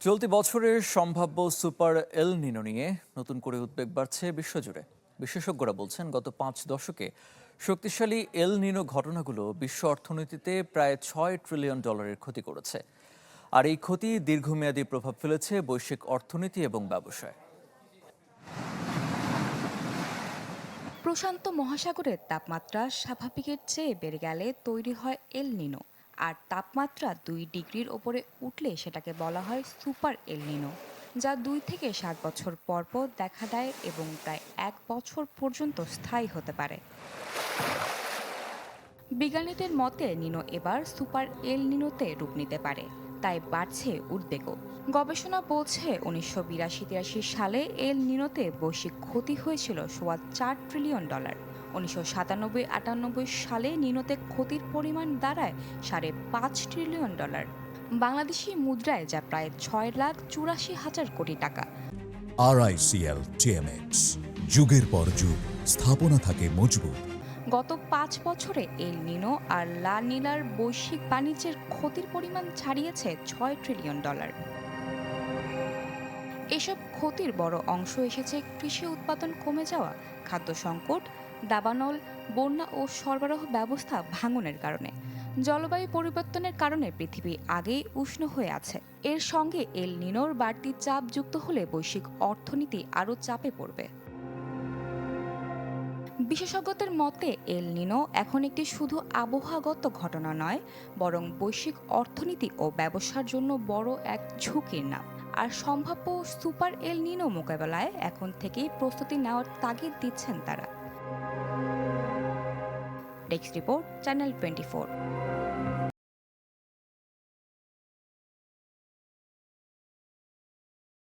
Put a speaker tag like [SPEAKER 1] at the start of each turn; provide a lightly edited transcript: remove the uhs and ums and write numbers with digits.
[SPEAKER 1] চলতি বছরের সম্ভাব্য সুপার এল নিনো নিয়ে নতুন করে উদ্বেগ বাড়ছে বিশ্বজুড়ে। বিশেষজ্ঞরা বলছেন গত 5 দশকে শক্তিশালী এল নিনো ঘটনাগুলো বিশ্ব অর্থনীতিতে প্রায় $6 ট্রিলিয়ন ক্ষতি করেছে। আর এই ক্ষতি দীর্ঘমেয়াদী প্রভাব ফেলেছে বৈশ্বিক অর্থনীতি এবং ব্যবসায়।
[SPEAKER 2] প্রশান্ত মহাসাগরের তাপমাত্রা স্বাভাবিকের চেয়ে বেড়ে গেলে তৈরি হয় এল নিনো। আর তাপমাত্রা 2 ডিগ্রির ওপরে উঠলে সেটাকে বলা হয় সুপার এল নিনো, যা 2 থেকে 7 বছর পর পর দেখা দেয় এবং প্রায় 1 বছর পর্যন্ত স্থায়ী হতে পারে। বিজ্ঞানীদের মতে নিনো এবার সুপার এল নিনোতে রূপ নিতে পারে, তাই বাড়ছে উদ্বেগও। গবেষণা বলছে 1982-83 সালে এল নিনোতে বৈশ্বিক ক্ষতি হয়েছিল $4 ট্রিলিয়ন। 1997-98 সালে নিনোতে ক্ষতির পরিমাণ দাঁড়ায় $5.5 ট্রিলিয়ন। বাংলাদেশি মুদ্রায় যা প্রায় 6,84,000 কোটি টাকা।
[SPEAKER 3] RICL TMX, যুগের পর যুগ স্থাপনা থাকে মজবুত।
[SPEAKER 2] গত 5 বছরে এল নিনো আর লা নিনার বৈশ্বিক বাণিজ্যের ক্ষতির পরিমাণ ছাড়িয়েছে $6 ট্রিলিয়ন। এসব ক্ষতির বড় অংশ এসেছে কৃষি উৎপাদন কমে যাওয়া, খাদ্য সংকট, দাবানল, বন্যা ও সরবরাহ ব্যবস্থা ভাঙনের কারণে। জলবায়ু পরিবর্তনের কারণে পৃথিবী আগেই উষ্ণ হয়ে আছে। এর সঙ্গে এল নিনোর বাড়তি চাপ যুক্ত হলে বৈশ্বিক অর্থনীতি আরও চাপে পড়বে। বিশেষজ্ঞদের মতে এল নিনো এখন একটি শুধু আবহাওয়াগত ঘটনা নয়, বরং বৈশ্বিক অর্থনীতি ও ব্যবসার জন্য বড় এক ঝুঁকির নাম। আর সম্ভাব্য সুপার এল নিনো মোকাবেলায় এখন থেকেই প্রস্তুতি নেওয়ার তাগিদ দিচ্ছেন তারা। Desk report, channel 24।